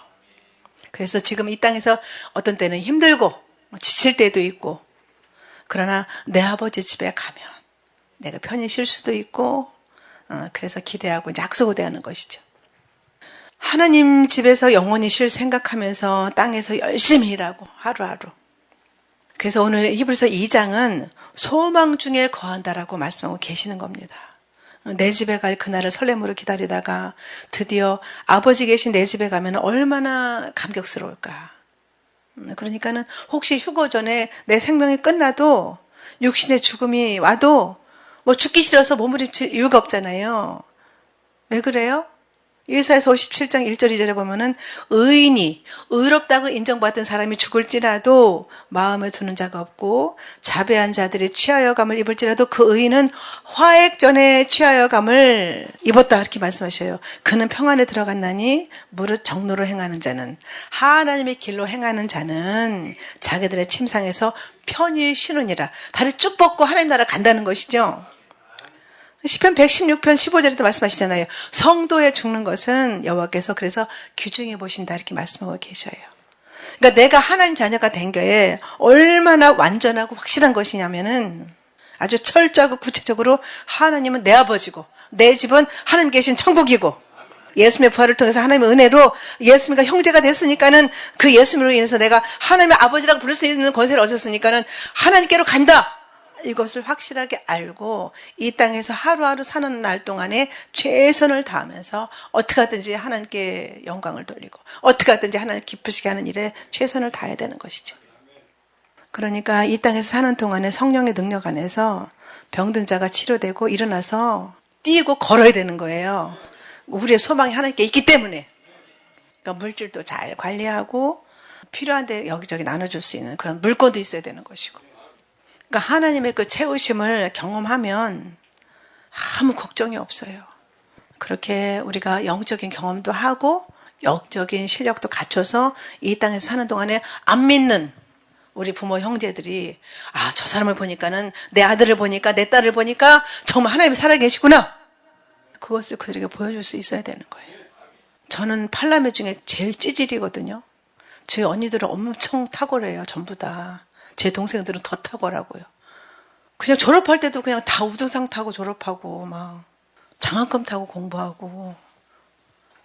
그래서 지금 이 땅에서 어떤 때는 힘들고 지칠 때도 있고, 그러나 내 아버지 집에 가면 내가 편히 쉴 수도 있고, 그래서 기대하고 약속을 대하는 것이죠. 하나님 집에서 영원히 쉴 생각하면서 땅에서 열심히 일하고 하루하루. 그래서 오늘 히브리서 2장은 소망 중에 거한다라고 말씀하고 계시는 겁니다. 내 집에 갈 그날을 설렘으로 기다리다가 드디어 아버지 계신 내 집에 가면 얼마나 감격스러울까. 그러니까는 혹시 휴거 전에 내 생명이 끝나도, 육신의 죽음이 와도 뭐 죽기 싫어서 몸부림칠 이유가 없잖아요. 왜 그래요? 이사야서 57장 1절 2절에 보면은 의인이 의롭다고 인정받은 사람이 죽을지라도 마음에 두는 자가 없고 자배한 자들이 취하여감을 입을지라도 그 의인은 화액 전에 취하여감을 입었다 이렇게 말씀하셔요. 그는 평안에 들어갔나니 무릇 정로로 행하는 자는, 하나님의 길로 행하는 자는 자기들의 침상에서 편히 쉬느니라. 다리 쭉 뻗고 하나님 나라 간다는 것이죠. 시편 116편 15절에도 말씀하시잖아요. 성도에 죽는 것은 여호와께서 그래서 귀중히 보신다 이렇게 말씀하고 계셔요. 그러니까 내가 하나님 자녀가 된 게 얼마나 완전하고 확실한 것이냐면은 아주 철저하고 구체적으로 하나님은 내 아버지고 내 집은 하나님 계신 천국이고, 예수님의 부활을 통해서 하나님의 은혜로 예수님과 형제가 됐으니까는 그 예수님으로 인해서 내가 하나님의 아버지라고 부를 수 있는 권세를 얻었으니까는 하나님께로 간다. 이것을 확실하게 알고 이 땅에서 하루하루 사는 날 동안에 최선을 다하면서 어떻게 하든지 하나님께 영광을 돌리고 어떻게 하든지 하나님 기쁘시게 하는 일에 최선을 다해야 되는 것이죠. 그러니까 이 땅에서 사는 동안에 성령의 능력 안에서 병든 자가 치료되고 일어나서 뛰고 걸어야 되는 거예요. 우리의 소망이 하나님께 있기 때문에. 그러니까 물질도 잘 관리하고 필요한데 여기저기 나눠줄 수 있는 그런 물건도 있어야 되는 것이고. 그러니까 하나님의 그 채우심을 경험하면 아무 걱정이 없어요. 그렇게 우리가 영적인 경험도 하고 영적인 실력도 갖춰서 이 땅에서 사는 동안에 안 믿는 우리 부모 형제들이 저 사람을 보니까는 내 아들을 보니까 내 딸을 보니까 정말 하나님이 살아계시구나. 그것을 그들에게 보여줄 수 있어야 되는 거예요. 저는 팔남매 중에 제일 찌질이거든요. 제 언니들은 엄청 탁월해요. 전부 다. 제 동생들은 더 탁월하고요. 그냥 졸업할 때도 그냥 다 우등상 타고 졸업하고 막 장학금 타고 공부하고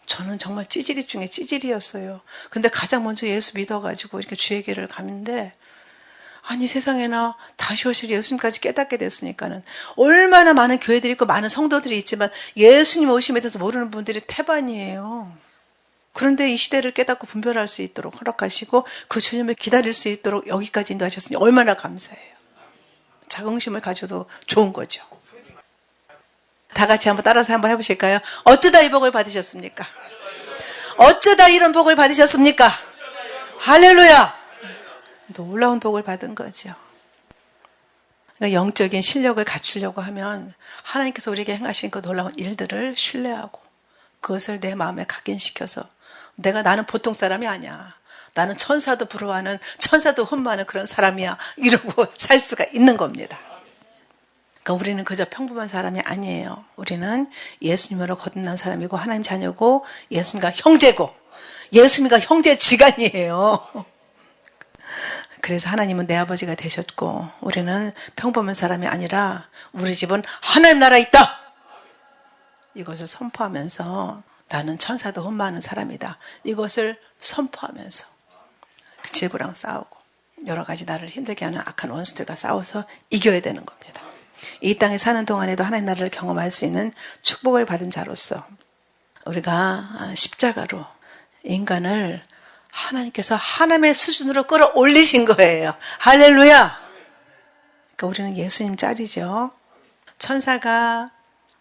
저는 정말 찌질이 중에 찌질이었어요. 근데 가장 먼저 예수 믿어가지고 이렇게 주의 길을 가는데 아니 세상에나 다시 오실 예수님까지 깨닫게 됐으니까는 얼마나 많은 교회들이 있고 많은 성도들이 있지만 예수님 오심에 대해서 모르는 분들이 태반이에요. 그런데 이 시대를 깨닫고 분별할 수 있도록 허락하시고 그 주님을 기다릴 수 있도록 여기까지 인도하셨으니 얼마나 감사해요. 자긍심을 가져도 좋은 거죠. 다 같이 한번 따라서 한번 해보실까요? 어쩌다 이 복을 받으셨습니까? 어쩌다 이런 복을 받으셨습니까? 할렐루야! 놀라운 복을 받은 거죠. 그러니까 영적인 실력을 갖추려고 하면 하나님께서 우리에게 행하신 그 놀라운 일들을 신뢰하고 그것을 내 마음에 각인시켜서 나는 보통 사람이 아니야. 나는 천사도 부러워하는 천사도 흠모하는 그런 사람이야. 이러고 살 수가 있는 겁니다. 그러니까 우리는 그저 평범한 사람이 아니에요. 우리는 예수님으로 거듭난 사람이고 하나님 자녀고 예수님과 형제고 예수님과 형제 지간이에요. 그래서 하나님은 내 아버지가 되셨고 우리는 평범한 사람이 아니라 우리 집은 하나님 나라에 있다. 이것을 선포하면서 나는 천사도 흠모하는 사람이다. 이것을 선포하면서 질구랑 싸우고 여러 가지 나를 힘들게 하는 악한 원수들과 싸워서 이겨야 되는 겁니다. 이 땅에 사는 동안에도 하나님 나라를 경험할 수 있는 축복을 받은 자로서 우리가 십자가로 인간을 하나님께서 하나님의 수준으로 끌어올리신 거예요. 할렐루야! 그러니까 우리는 예수님 짤이죠. 천사가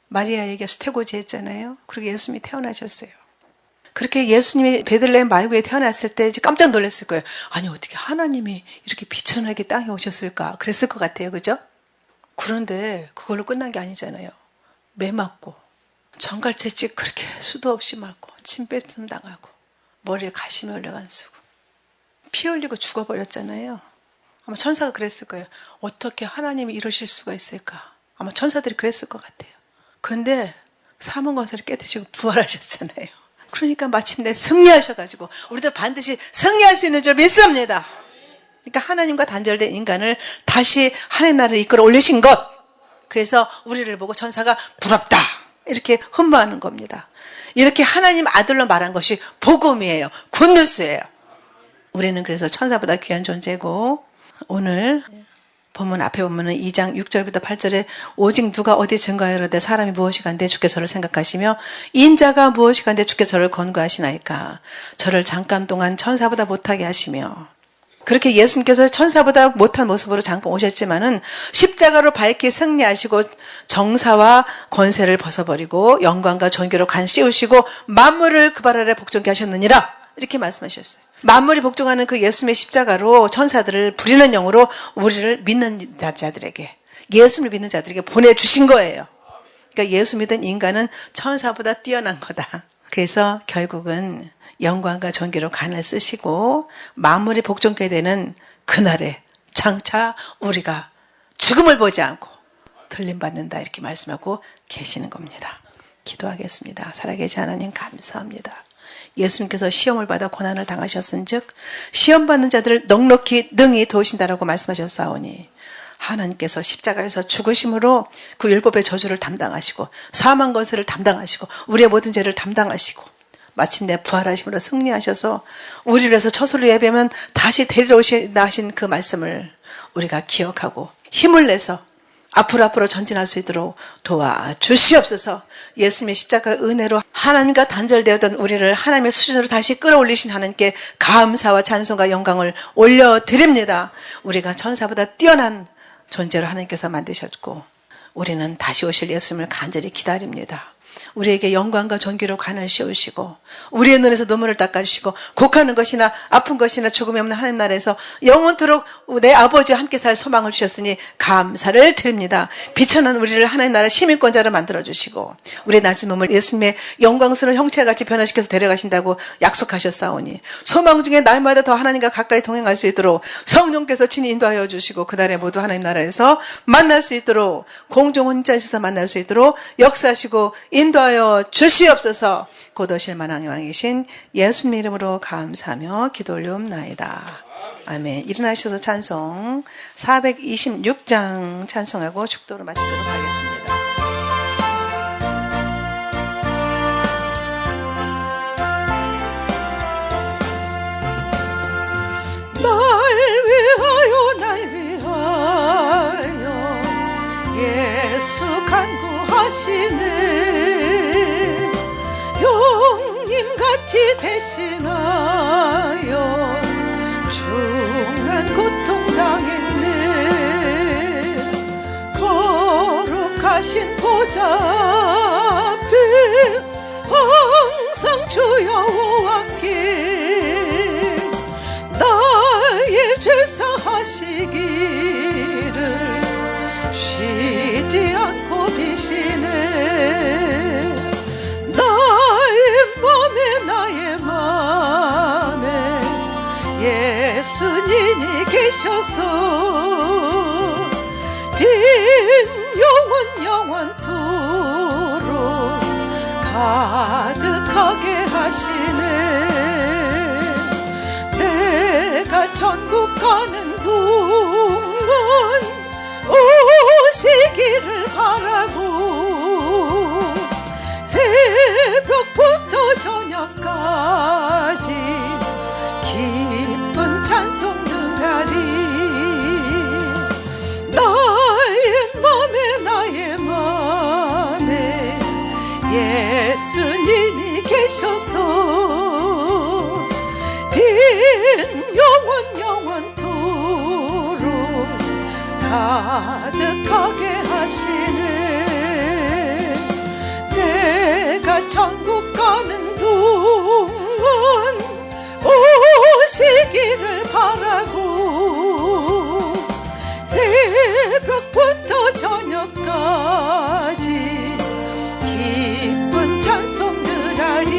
마리아에게 수태고지 했잖아요. 그리고 예수님이 태어나셨어요. 그렇게 예수님이 베들레헴 마유구에 태어났을 때 깜짝 놀랐을 거예요. 아니 어떻게 하나님이 이렇게 비천하게 땅에 오셨을까? 그랬을 것 같아요. 그죠? 그런데 그걸로 끝난 게 아니잖아요. 매 맞고 정갈채찍 그렇게 수도 없이 맞고 침 뱉음 당하고 머리에 가시미 올라간 수고 피 흘리고 죽어버렸잖아요. 아마 천사가 그랬을 거예요. 어떻게 하나님이 이러실 수가 있을까? 아마 천사들이 그랬을 것 같아요. 그런데 사망 권세를 깨뜨리시고 부활하셨잖아요. 그러니까 마침내 승리하셔가지고 우리도 반드시 승리할 수 있는 줄 믿습니다. 그러니까 하나님과 단절된 인간을 다시 하나님 나라를 이끌어 올리신 것. 그래서 우리를 보고 천사가 부럽다 이렇게 흠모하는 겁니다. 이렇게 하나님 아들로 말한 것이 복음이에요. 굿뉴스예요. 우리는 그래서 천사보다 귀한 존재고 오늘 본문 앞에 보면은 2장 6절부터 8절에 오직 누가 어디 증거하여되 사람이 무엇이 간데 주께 저를 생각하시며 인자가 무엇이 간데 주께 저를 권고하시나이까 저를 잠깐 동안 천사보다 못하게 하시며 그렇게 예수님께서 천사보다 못한 모습으로 잠깐 오셨지만은 십자가로 밝히 승리하시고 정사와 권세를 벗어버리고 영광과 존귀로 간 씌우시고 만물을 그 발 아래 복종케 하셨느니라 이렇게 말씀하셨어요. 만물이 복종하는 그 예수님의 십자가로 천사들을 부리는 영으로 우리를 믿는 자들에게 예수를 믿는 자들에게 보내주신 거예요. 그러니까 예수 믿은 인간은 천사보다 뛰어난 거다. 그래서 결국은 영광과 존귀로 간을 쓰시고 만물이 복종케 되는 그날에 장차 우리가 죽음을 보지 않고 들림받는다 이렇게 말씀하고 계시는 겁니다. 기도하겠습니다. 살아계신 하나님 감사합니다. 예수님께서 시험을 받아 고난을 당하셨은즉 시험 받는 자들을 넉넉히 능히 도우신다라고 말씀하셨사오니 하나님께서 십자가에서 죽으심으로 그 율법의 저주를 담당하시고 사망 권세를 담당하시고 우리의 모든 죄를 담당하시고 마침내 부활하심으로 승리하셔서 우리를 위해서 처소를 예배하면 다시 데리러 오신다 하신 그 말씀을 우리가 기억하고 힘을 내서 앞으로 전진할 수 있도록 도와주시옵소서. 예수님의 십자가 은혜로 하나님과 단절되었던 우리를 하나님의 수준으로 다시 끌어올리신 하나님께 감사와 찬송과 영광을 올려드립니다. 우리가 천사보다 뛰어난 존재로 하나님께서 만드셨고 우리는 다시 오실 예수님을 간절히 기다립니다. 우리에게 영광과 존귀로 관을 씌우시고 우리의 눈에서 눈물을 닦아주시고 곡하는 것이나 아픈 것이나 죽음이 없는 하나님 나라에서 영원토록 내 아버지와 함께 살 소망을 주셨으니 감사를 드립니다. 비천한 우리를 하나님 나라 시민권자로 만들어주시고 우리의 낮은 몸을 예수님의 영광스러운 형체같이 변화시켜서 데려가신다고 약속하셨사오니 소망 중에 날마다 더 하나님과 가까이 동행할 수 있도록 성령께서 친히 인도하여 주시고 그날에 모두 하나님 나라에서 만날 수 있도록 공중 혼자셔서 만날 수 있도록 역사하시고 인도하여 주시옵소서. 곧 오실 만왕의 왕이신 예수님 이름으로 감사하며 기도 올리옵나이다. 아멘. 일어나셔서 찬송 426장 찬송하고 축도로 마치도록 하겠습니다. 날 위하여 예수 간구하시네. 용님같이 대신하여 중한 고통 당했네. 거룩하신 보좌 앞에 항상 주여왔기에 나의 죄 사하시기를 쉬지 않고 비시네. 나의 맘에 예수님이 계셔서 빈 영원토록 가득하게 하시네. 내가 천국 가는 동안 오시기를 바라고 새벽부터 저녁까지 기쁜 찬송 능하리. 나의 맘에 예수님이 계셔서 빈 영원토록 가득하게 하시네. 내가 천국 가는 동안 오시기를 바라고 새벽부터 저녁까지 기쁜 찬송들 하리.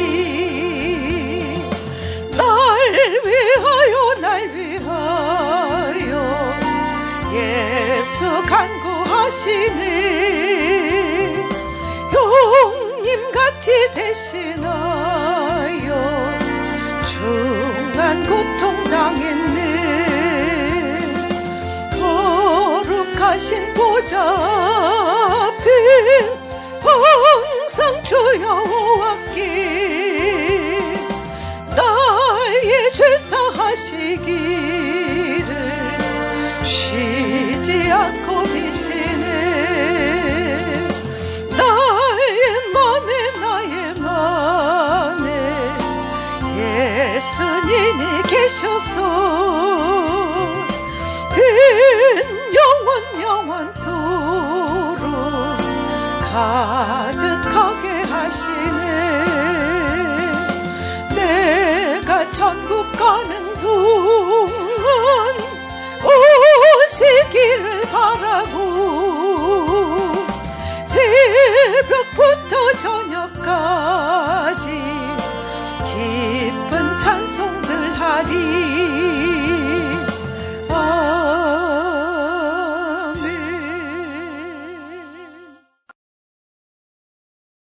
날 위하여 예수 간구하시네. 용님같이 대신하여 중한 고통 당했네. 거룩하신 보좌 앞에 항상 주여왔기에 나의 죄 사하시기를 쉬지 않고 비시네. 나의 맘에 예수님이 계셔서 빈 영원토록 가득하게 하시네. 내가 천국 가는 동안 오시기를 바라고 새벽부터 저녁까지 기쁜 찬송들 하리.